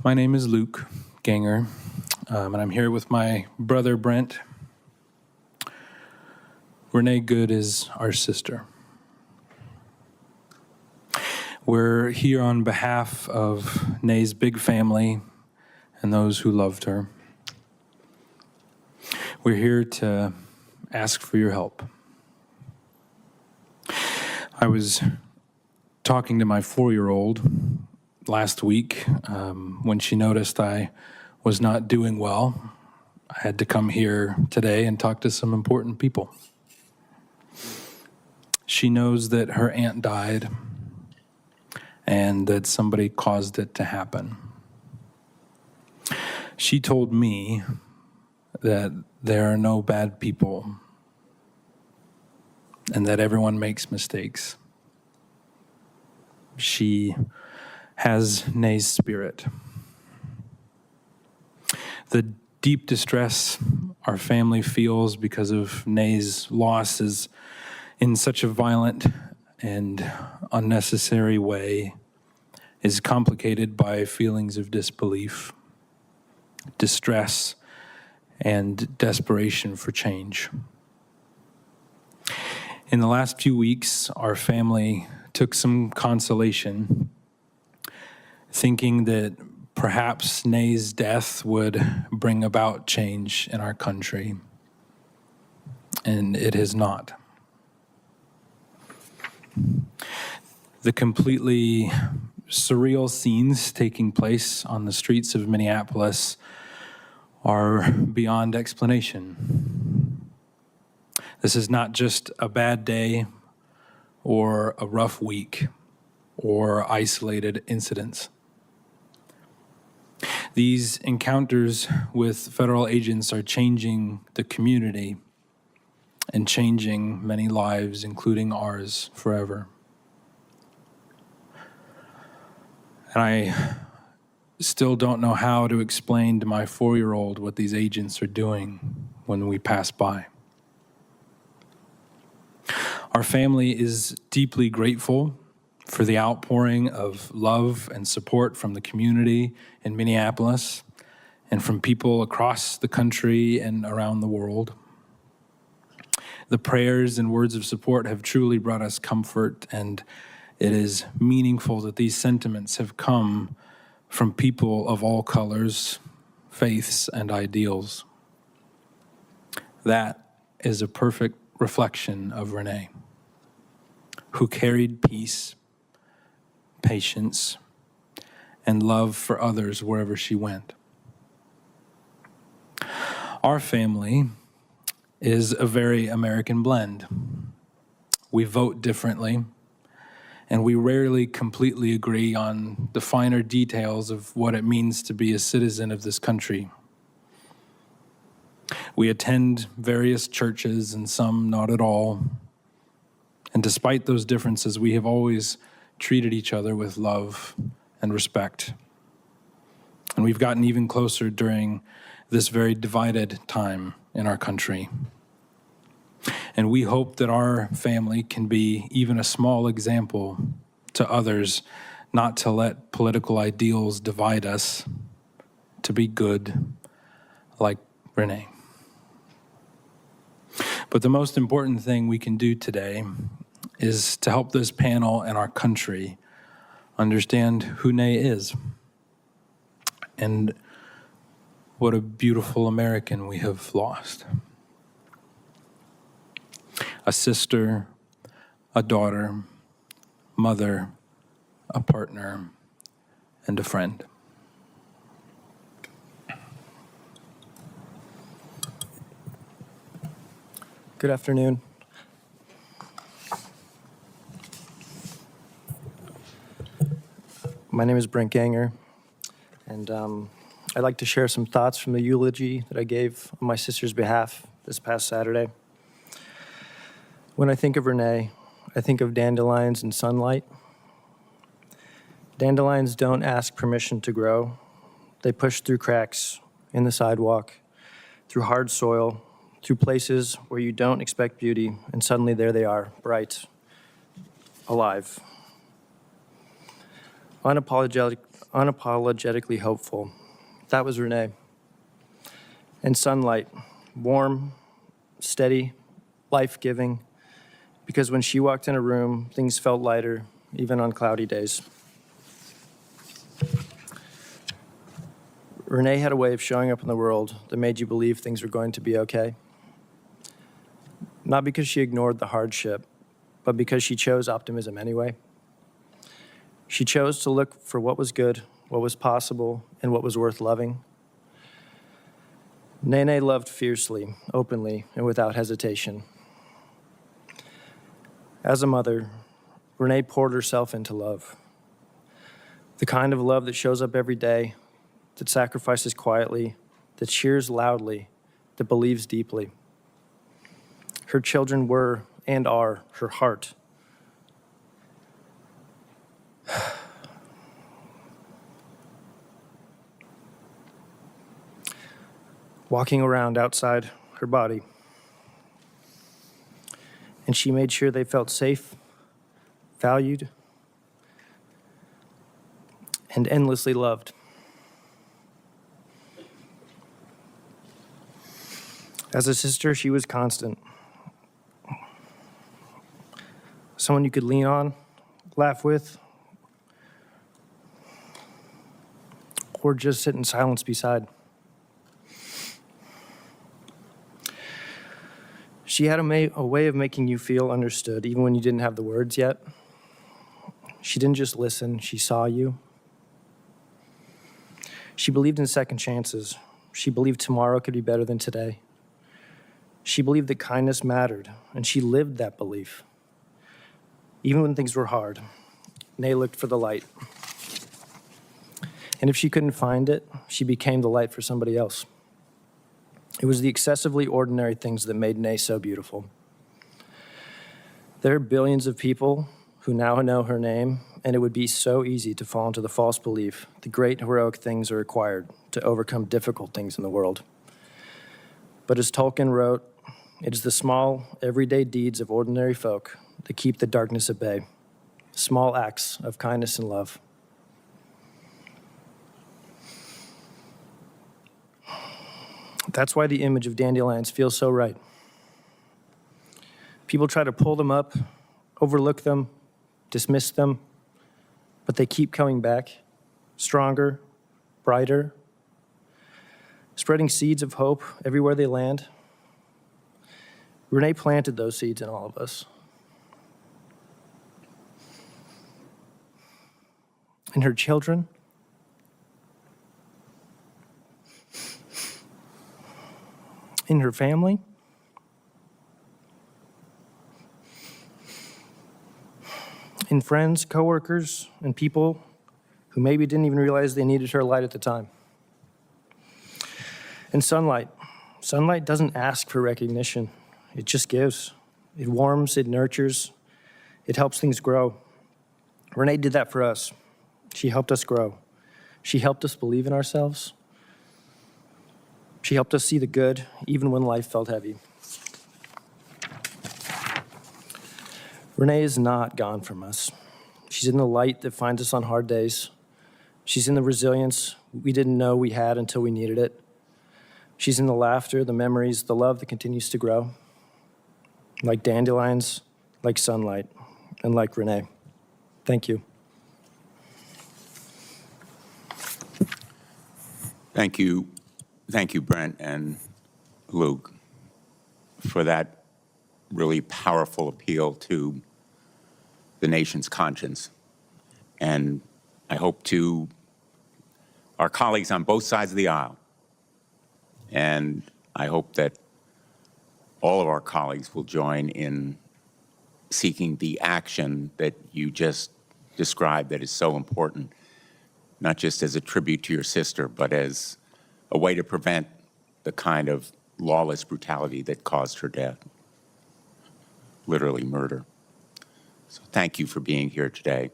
My name is Luke Ganger, and I'm here with my brother Brent. Renee Good is our sister. We're here on behalf of Nae's big family and those who loved her. We're here to ask for your help. I was talking to my 4-year-old last week when she noticed I was not doing well. I had to come here today and talk to some important people. She knows that her aunt died and that somebody caused it to happen. She told me that there are no bad people and that everyone makes mistakes. She has Nae's spirit. The deep distress our family feels because of Nae's loss is in such a violent and unnecessary way is complicated by feelings of disbelief, distress, and desperation for change. In the last few weeks, our family took some consolation, thinking that perhaps Nae's death would bring about change in our country, and it has not. The completely surreal scenes taking place on the streets of Minneapolis are beyond explanation. This is not just a bad day or a rough week or isolated incidents. These encounters with federal agents are changing the community and changing many lives, including ours, forever. And I still don't know how to explain to my 4-year-old what these agents are doing when we pass by. Our family is deeply grateful for the outpouring of love and support from the community in Minneapolis and from people across the country and around the world. The prayers and words of support have truly brought us comfort, and it is meaningful that these sentiments have come from people of all colors, faiths, and ideals. That is a perfect reflection of Renee, who carried peace, patience, and love for others wherever she went. Our family is a very American blend. We vote differently, and we rarely completely agree on the finer details of what it means to be a citizen of this country. We attend various churches and some not at all. And despite those differences, we have always treated each other with love and respect. And we've gotten even closer during this very divided time in our country. And we hope that our family can be even a small example to others, not to let political ideals divide us, to be good, like Renee. But the most important thing we can do today is to help this panel and our country understand who Nae is and what a beautiful American we have lost. A sister, a daughter, mother, a partner, and a friend. Good afternoon. My name is Brent Ganger, and I'd like to share some thoughts from the eulogy that I gave on my sister's behalf this past Saturday. When I think of Renee, I think of dandelions and sunlight. Dandelions don't ask permission to grow. They push through cracks in the sidewalk, through hard soil, through places where you don't expect beauty, and suddenly there they are, bright, alive. unapologetically hopeful. That was Renee. And sunlight, warm, steady, life-giving, because when she walked in a room, things felt lighter, even on cloudy days. Renee had a way of showing up in the world that made you believe things were going to be okay. Not because she ignored the hardship, but because she chose optimism anyway. She chose to look for what was good, what was possible, and what was worth loving. Nene loved fiercely, openly, and without hesitation. As a mother, Renee poured herself into love. The kind of love that shows up every day, that sacrifices quietly, that cheers loudly, that believes deeply. Her children were and are her heart. Walking around outside her body. And she made sure they felt safe, valued, and endlessly loved. As a sister, she was constant. Someone you could lean on, laugh with, or just sit in silence beside. She had a way of making you feel understood, even when you didn't have the words yet. She didn't just listen, she saw you. She believed in second chances. She believed tomorrow could be better than today. She believed that kindness mattered, and she lived that belief. Even when things were hard, Nay looked for the light. And if she couldn't find it, she became the light for somebody else. It was the excessively ordinary things that made Nay so beautiful. There are billions of people who now know her name, and it would be so easy to fall into the false belief that great heroic things are required to overcome difficult things in the world. But as Tolkien wrote, it is the small, everyday deeds of ordinary folk that keep the darkness at bay, small acts of kindness and love. That's why the image of dandelions feels so right. People try to pull them up, overlook them, dismiss them, but they keep coming back, stronger, brighter, spreading seeds of hope everywhere they land. Renee planted those seeds in all of us. In her children, in her family, in friends, coworkers, and people who maybe didn't even realize they needed her light at the time. And sunlight. Sunlight doesn't ask for recognition. It just gives. It warms, it nurtures, it helps things grow. Renee did that for us. She helped us grow. She helped us believe in ourselves. She helped us see the good, even when life felt heavy. Renee is not gone from us. She's in the light that finds us on hard days. She's in the resilience we didn't know we had until we needed it. She's in the laughter, the memories, the love that continues to grow. Like dandelions, like sunlight, and like Renee. Thank you. Thank you. Thank you, Brent and Luke, for that really powerful appeal to the nation's conscience. And I hope to our colleagues on both sides of the aisle, and I hope that all of our colleagues will join in seeking the action that you just described that is so important, not just as a tribute to your sister, but as a way to prevent the kind of lawless brutality that caused her death, literally murder. So thank you for being here today.